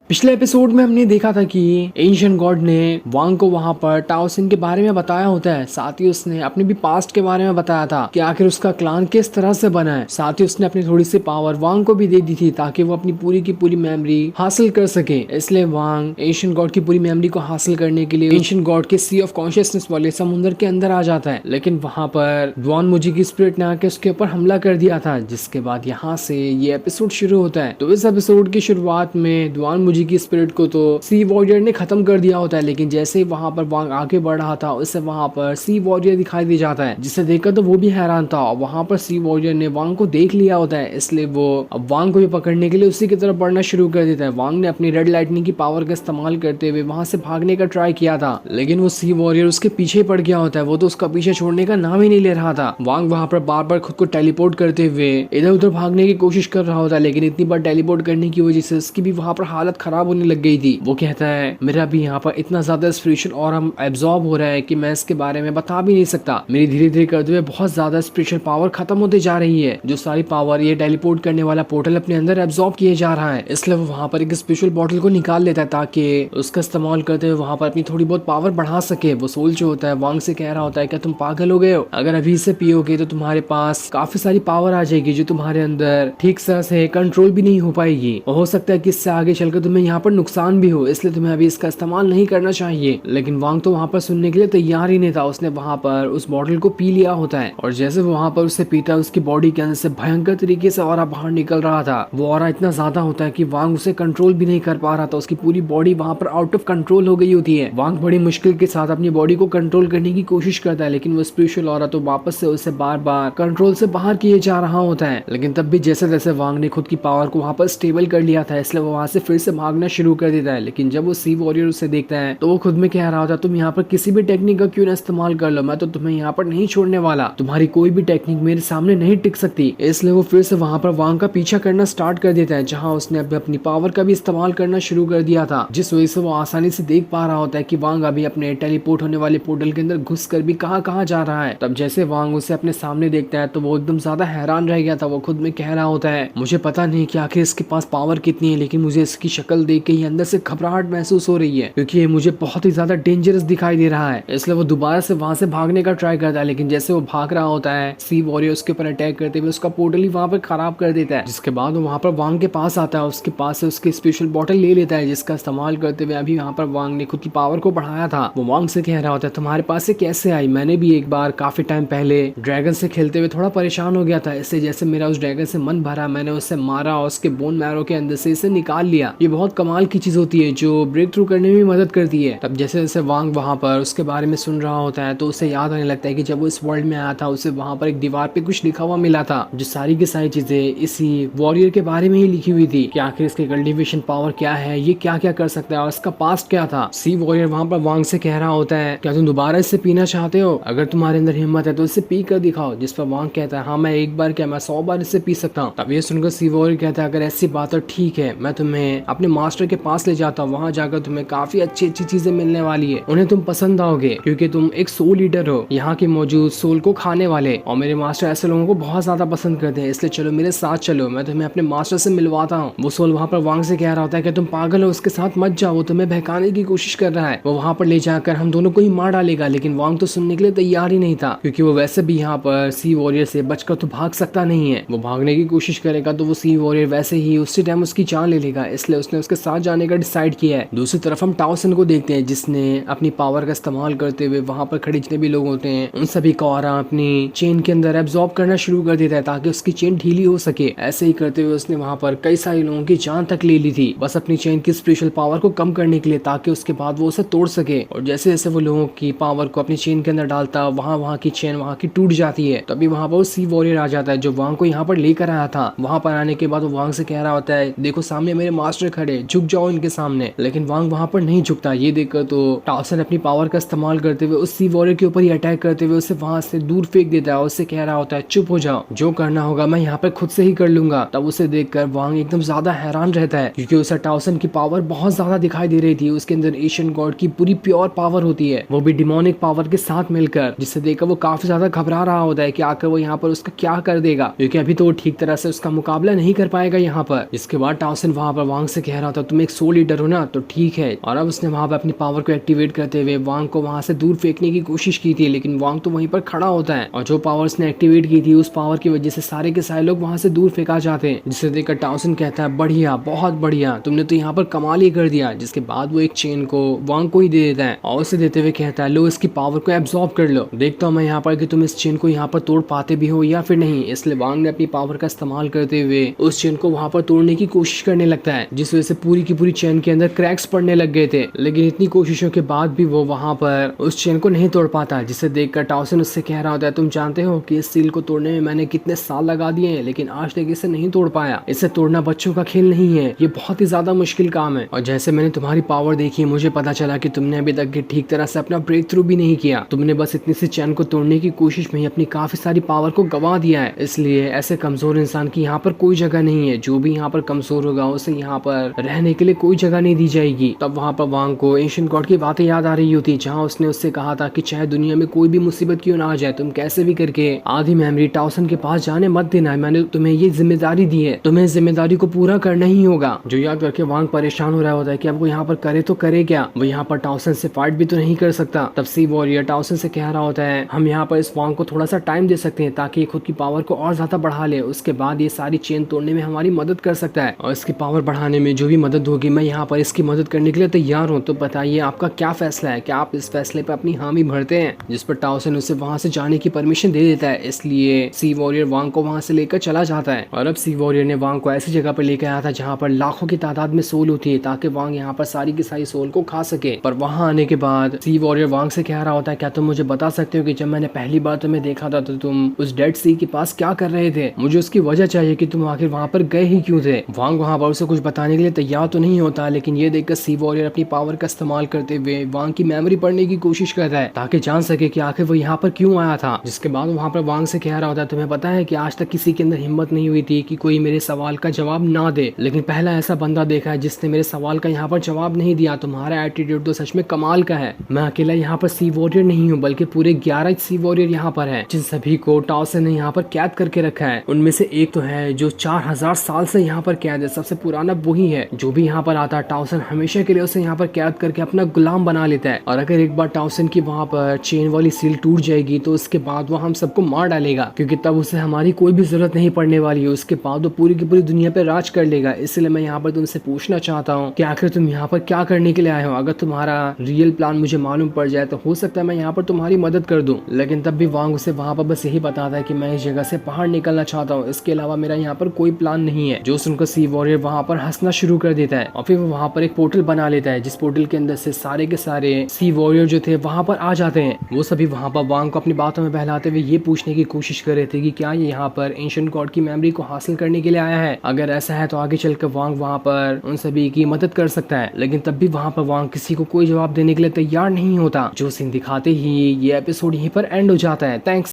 पिछले एपिसोड में हमने देखा था कि एंशिएंट गॉड ने वांग को वहां पर टाओसिन के बारे में बताया होता है। साथ ही उसने अपने भी पास्ट के बारे में बताया था कि आखिर उसका क्लान किस तरह से बना है। साथ ही उसने अपनी थोड़ी सी पावर वांग को भी दे दी थी ताकि वो अपनी पूरी की पूरी मेमोरी हासिल कर सके। इसलिए वांग एंशिएंट गॉड की पूरी मेमोरी को हासिल करने के लिए एंशिएंट गॉड के सी ऑफ कॉन्शियसनेस वाले समुद्र के अंदर आ जाता है। लेकिन वहां पर ड्वान मुजी की स्पिरिट ने आके उसके ऊपर हमला कर दिया था, जिसके बाद यहाँ से ये एपिसोड शुरू होता है। तो इस एपिसोड की शुरुआत में ड्वान मुजी की स्पिरिट को तो सी वॉरियर ने खत्म कर दिया होता है। लेकिन जैसे ही वहां पर वांग आगे बढ़ रहा था उससे वहां पर सी वॉरियर दिखाई दे जाता है, जिसे देखकर तो वो भी हैरान था। वहां पर सी वॉरियर ने वांग को देख लिया होता है, इसलिए वो अब वांग को भी पकड़ने के लिए उसी की तरफ बढ़ना शुरू कर देता है। वांग ने अपनी रेड लाइटनिंग की पावर का इस्तेमाल करते हुए वहां से भागने का ट्राई किया था, लेकिन वो सी वॉरियर उसके पीछे पड़ गया होता है। वो तो उसका पीछे छोड़ने का नाम ही नहीं ले रहा था। वांग वहां पर बार बार खुद को टेलीपोर्ट करते हुए इधर उधर भागने की कोशिश कर रहा होता है, लेकिन इतनी बार टेलीपोर्ट करने की वजह से उसकी भी वहां पर हालत खराब होने लग गई थी। वो कहता है मेरा भी यहाँ पर इतना ज्यादा स्पिरिचुअल और हम एब्जॉर्ब हो रहा है कि मैं इसके बारे में बता भी नहीं सकता। मेरी धीरे धीरे करते हुए बहुत ज्यादा स्पिरिचुअल पावर खत्म होते जा रही है। जो सारी पावर ये टेलीपोर्ट करने वाला पोर्टल अपने अंदर एब्जॉर्ब किए जा रहा है। इसलिए वो वहां पर एक स्पेशल बॉटल को निकाल लेता है ताकि उसका इस्तेमाल करते हुए वहां पर अपनी थोड़ी बहुत पावर बढ़ा सके। वो सोल जो होता है वांग से कह रहा होता है क्या तुम पागल हो गए हो? अगर अभी इसे पियोगे तो तुम्हारे पास काफी सारी पावर आ जाएगी जो तुम्हारे अंदर ठीक से कंट्रोल भी नहीं हो पाएगी। हो सकता है कि इससे आगे चलकर तुम्हें यहाँ पर नुकसान भी हो, इसलिए तुम्हें अभी इसका इस्तेमाल नहीं करना चाहिए। लेकिन वांग तो वहां पर सुनने के लिए तैयार ही नहीं था। उसने वहां पर उस बॉटल को पी लिया होता है और जैसे वहां पर उसे पीता है उसकी बॉडी के अंदर से भयंकर तरीके से ऑरा बाहर निकल रहा था। वो ऑरा इतना ज्यादा होता है कि वांग उसे कंट्रोल भी नहीं कर पा रहा था। उसकी पूरी बॉडी वहां पर आउट ऑफ कंट्रोल हो गई होती है। वांग बड़ी मुश्किल के साथ अपनी बॉडी को कंट्रोल करने की कोशिश करता है, लेकिन वो स्पिरिचुअल ऑरा तो वापस से उसे बार बार कंट्रोल से बाहर किए जा रहा होता है। लेकिन तब भी जैसे जैसे वांग ने खुद की पावर को वहां पर स्टेबल कर लिया था, इसलिए वो वहां से फिर से भागना शुरू कर देता है। लेकिन जब वो सी वॉरियर उसे देखता है तो वो खुद में कह रहा होता है तुम यहाँ पर किसी भी टेक्निक का क्यों ना इस्तेमाल कर लो, मैं तो तुम्हें यहाँ पर नहीं छोड़ने वाला। तुम्हारी कोई भी टेक्निक मेरे सामने नहीं टिक सकती। इसलिए वो फिर से वहां पर वांग का पीछा करना स्टार्ट कर देता है, जहाँ उसने अपनी पावर का भी इस्तेमाल करना शुरू कर दिया था, जिस वजह से वो आसानी से देख पा रहा होता है कि वांग अभी अपने टेलीपोर्ट होने वाले पोर्टल के अंदर घुस कर भी कहाँ जा रहा है। तब जैसे वांग उसे अपने सामने देखता है तो वो एकदम ज्यादा हैरान रह गया था। वो खुद में कह रहा होता है मुझे पता नहीं कि आखिर इसके पास पावर कितनी है, लेकिन मुझे इसकी शक्ल देख के ही अंदर से घबराहट महसूस हो रही है, क्योंकि ये मुझे बहुत ही ज्यादा डेंजरस दिखाई दे रहा है। इसलिए वो दोबारा से वहां से भागने का ट्राई करता है, लेकिन जैसे वो भाग रहा होता है सी वॉरियर उसके ऊपर अटैक करते हुए उसका पोर्टल ही वहां पर खराब कर देता है। जिसके बाद वो वहां पर वांग के पास आता है, उसके पास से उसकी स्पेशल बॉटल ले लेता है, जिसका इस्तेमाल करते हुए अभी वहां पर वांग ने खुद की पावर को बढ़ाया था। वो वांग से कह रहा होता है तुम्हारे पास से कैसे आई? मैंने भी एक बार काफी टाइम पहले ड्रैगन से खेलते हुए थोड़ा परेशान हो गया था, इससे जैसे मेरा उस ड्रैगन से मन भरा मैंने उससे मारा और उसके बोन मैरो के अंदर से इसे निकाल लिया। ये बहुत कमाल की चीज होती है जो ब्रेक थ्रू करने में मदद करती है। तब जैसे जैसे वांग वहां पर उसके बारे में सुन रहा होता है तो उसे याद आने लगता है कि जब वो इस वर्ल्ड में आया था उसे वहां पर एक दीवार पे कुछ लिखा हुआ मिला था, जो सारी की सारी चीजें इसी वॉरियर के बारे में ही लिखी हुई थी कि आखिर इसके कल्टीवेशन पावर क्या है, ये क्या क्या कर सकता है और इसका पास्ट क्या था। सी वॉरियर वहां पर वांग से कह रहा होता है क्या तुम दोबारा इससे पीना चाहते हो? अगर तुम्हारे अंदर हिम्मत है तो इससे पी कर दिखाओ। जिस पर वांग कहता है हाँ मैं एक बार क्या मैं 100 बार इससे पी सकता हूँ। तब ये सुनकर सी वॉरियर कहता है अगर ऐसी बात है ठीक है, मैं तुम्हें अपने मास्टर के पास ले जाता हूँ, वहां जाकर तुम्हें काफी अच्छी अच्छी चीजें मिलने वाली है, उन्हें तुम पसंद आओगे क्योंकि तुम एक सोल ईटर हो, यहाँ के मौजूद सोल को खाने वाले, और मेरे मास्टर ऐसे लोगों को बहुत ज्यादा पसंद करते हैं, इसलिए चलो मेरे साथ चलो, मैं तुम्हें अपने मास्टर से मिलवाता हूँ। वो सोल वहां पर वांग से कह रहा होता है कि तुम पागल हो, उसके साथ मत जाओ, वो तुम्हें बहकाने की कोशिश कर रहा है, वो वहां पर ले जाकर हम दोनों को ही मार डालेगा। लेकिन वांग तो सुनने के लिए तैयार ही नहीं था, क्योंकि वो वैसे भी यहाँ पर सी वॉरियर से बचकर तो भाग सकता नहीं है। वो भागने की कोशिश करेगा तो वो सी वॉरियर वैसे ही उसी टाइम उसकी जान ले लेगा, इसलिए उसने उसके साथ जाने का डिसाइड किया है। दूसरी तरफ हम टाओसिन को देखते हैं, जिसने अपनी पावर का इस्तेमाल करते हुए वहां पर खड़े जितने भी लोग होते हैं उन सभी को ऑरा अपनी चेन के अंदर एब्जॉर्ब करना शुरू कर देता है ताकि उसकी चेन ढीली हो सके। ऐसे ही करते हुए उसने वहां पर कई सारे लोगों की जान तक ले ली थी, बस अपनी चेन की स्पेशल पावर को कम करने के लिए, ताकि उसके बाद वो उसे तोड़ सके। और जैसे जैसे वो लोगों की पावर को अपनी चेन के अंदर डालता वहां की चेन वहां की टूट जाती है। तभी वहां पर सी वॉरियर आ जाता है जो वांग को यहाँ पर लेकर आया था। वहां पर आने के बाद वो वांग से कह रहा होता है देखो सामने मेरे मास्टर खड़े, झुक जाओ इनके सामने। लेकिन वांग वहां पर नहीं झुकता। ये देखकर तो टाओसिन अपनी पावर का इस्तेमाल करते हुए उस सी वॉरियर के ऊपर ही अटैक करते हुए उसे वहां से दूर फेंक देता है और उससे कह रहा होता है चुप हो जाओ, जो करना होगा मैं यहाँ पर खुद से ही कर लूंगा। तब उसे देखकर वांग एकदम ज्यादा हैरान रहता है, क्योंकि उसे टाओसिन की पावर बहुत ज्यादा दिखाई दे रही थी। उसके अंदर एशियन गॉड की पूरी प्योर पावर होती है, वो भी डिमोनिक पावर के साथ मिलकर, जिससे देखकर वो काफी ज्यादा घबरा रहा होता है कि आकर वो यहाँ पर उसका क्या कर देगा, क्योंकि अभी तो वो ठीक तरह से उसका मुकाबला नहीं कर पाएगा यहाँ पर। इसके बाद टाओसिन वहां पर वांग से कह कह रहा था तुम एक सोल ईटर हो ना, तो ठीक है। और अब उसने वहां पर अपनी पावर को एक्टिवेट करते हुए वांग को वहां से दूर फेंकने की कोशिश की थी, लेकिन वांग तो वहीं पर खड़ा होता है और जो पावर उसने एक्टिवेट की थी उस पावर की वजह से सारे के सारे लोग वहां से दूर फेंका जाते हैं, जिसे देखकर टाउसन कहता है बढ़िया, बहुत बढ़िया, तुमने तो यहाँ पर कमाल ही कर दिया। जिसके बाद वो एक चेन को वांग को ही दे देता है और उसे देते हुए कहता है लो इसकी पावर को एब्जॉर्ब कर लो, देखता हूँ मैं यहाँ पर कि तुम इस चेन को यहाँ पर तोड़ पाते भी हो या फिर नहीं। इसलिए वांग ने अपनी पावर का इस्तेमाल करते हुए उस चेन को वहां पर तोड़ने की कोशिश करने लगता है, जिस वजह से पूरी की पूरी चेन के अंदर क्रैक्स पड़ने लग गए थे। लेकिन इतनी कोशिशों के बाद भी वो वहां पर उस चेन को नहीं तोड़ पाता, जिसे देखकर टाउसन उससे कह रहा होता है तुम जानते हो कि इस सील को तोड़ने में मैंने कितने साल लगा दिए हैं, लेकिन आज तक इसे नहीं तोड़ पाया। इसे तोड़ना बच्चों का खेल नहीं है, ये बहुत ही ज्यादा मुश्किल काम है। और जैसे मैंने तुम्हारी पावर देखी मुझे पता चला कि तुमने अभी तक ठीक तरह से अपना ब्रेक थ्रू भी नहीं किया, तुमने बस इतनी सी चैन को तोड़ने की कोशिश में ही अपनी काफी सारी पावर को गंवा दिया है। इसलिए ऐसे कमजोर इंसान की यहाँ पर कोई जगह नहीं है, जो भी यहाँ पर कमजोर होगा उसे यहाँ पर रहने के लिए कोई जगह नहीं दी जाएगी। तब वहाँ पर वांग को एंशिएंट गॉड की बातें याद आ रही होती, जहाँ उसने उससे कहा था कि चाहे दुनिया में कोई भी मुसीबत क्यों ना आ जाए, तुम कैसे भी करके आधी मेमोरी टाउसन के पास जाने मत देना, मैंने तुम्हें ये जिम्मेदारी दी है, तुम्हें जिम्मेदारी को पूरा करना ही होगा। जो याद करके वांग परेशान हो रहा होता है कि अब वो यहाँ पर करे तो करे क्या, वो यहाँ पर टाउसन से फाइट भी तो नहीं कर सकता। तब सी वॉरियर टाउसन से कह रहा होता है हम यहाँ पर इस वांग को थोड़ा सा टाइम दे सकते हैं ताकि ये खुद की पावर को और ज्यादा बढ़ा ले, उसके बाद ये सारी चेन तोड़ने में हमारी मदद कर सकता है और इसकी पावर बढ़ाने में जो भी मदद होगी मैं यहाँ पर इसकी मदद करने के लिए तैयार हूँ। तो बताइए आपका क्या फैसला है, क्या आप इस फैसले पर अपनी हामी भरते हैं। जिस पर टाउसन उसे वहां से जाने की परमिशन दे देता है, इसलिए सी वॉरियर वांग को वहां से लेकर चला जाता है। और अब सी वॉरियर ने वांग को ऐसी जगह पर लेकर आया था जहाँ पर लाखों की तादाद में सोल होती है, ताकि वांग यहाँ पर सारी की सारी सोल को खा सके। पर वहां आने के बाद सी वॉरियर वांग से कह रहा होता है क्या तुम मुझे बता सकते हो कि जब मैंने पहली बार तुम्हें देखा था तो तुम उस डेड सी के पास क्या कर रहे थे, मुझे उसकी वजह चाहिए कि तुम आखिर वहां पर गए ही क्यों थे। वांग वहां पर उसे कुछ बताने के लिए तैयार तो नहीं होता, लेकिन ये देखकर सी वॉरियर अपनी पावर का इस्तेमाल करते हुए वांग की मेमोरी पढ़ने की कोशिश करता है ताकि जान सके कि आखिर वो यहाँ पर क्यों आया था। जिसके बाद वहां पर वांग से कह रहा होता है तुम्हें पता है कि आज तक किसी के अंदर हिम्मत नहीं हुई थी कि कोई मेरे सवाल का जवाब ना दे, लेकिन पहला ऐसा बंदा देखा है जिसने मेरे सवाल का यहाँ पर जवाब नहीं दिया। तुम्हारा एटीट्यूड तो सच में कमाल का है। मैं अकेला यहाँ पर सी वॉरियर नहीं हूँ बल्कि पूरे 11 सी वॉरियर यहाँ पर है, जिन सभी को टाउसन ने यहाँ पर कैद करके रखा है। उनमें से एक तो है जो 4000 साल से यहाँ पर कैद है, सबसे पुराना वही है। जो भी यहाँ पर आता है टाउसन हमेशा के लिए उसे यहाँ पर कैद करके अपना गुलाम बना लेता है। और अगर एक बार टाउसन की वहाँ पर चेन वाली सील टूट जाएगी तो उसके बाद वो हम सबको मार डालेगा, क्योंकि तब उसे हमारी कोई भी जरूरत नहीं पड़ने वाली है। उसके बाद वो पूरी की पूरी दुनिया पे राज कर लेगा। इसलिए मैं यहाँ पर तुमसे पूछना चाहता हूँ कि आखिर तुम यहाँ पर क्या करने के लिए आए हो। अगर तुम्हारा रियल प्लान मुझे मालूम पड़ जाए तो हो सकता है मैं यहाँ पर तुम्हारी मदद कर दूं। लेकिन तब भी वांग उसे वहाँ पर बस यही बताता है कि मैं इस जगह से बाहर निकलना चाहता हूँ, इसके अलावा मेरा यहाँ पर कोई प्लान नहीं है। जो सुनकर सी वॉरियर वहाँ पर हंसना शुरू कर देता है और फिर वो वहाँ पर एक पोर्टल बना लेता है, जिस पोर्टल के अंदर से सारे के सारे सी वॉरियर जो थे वहाँ पर आ जाते हैं। वो सभी वहाँ पर वांग को अपनी बातों में बहलाते हुए ये पूछने की कोशिश कर रहे थे कि क्या ये यहाँ पर एंशिएंट गॉड की मेमोरी को हासिल करने के लिए आया है। अगर ऐसा है तो आगे चलकर वांग वहाँ पर उन सभी की मदद कर सकता है। लेकिन तब भी वहाँ पर वांग किसी को कोई जवाब देने के लिए तैयार नहीं होता। जो सीन दिखाते ही ये एपिसोड यहीं पर एंड हो जाता है। थैंक्स।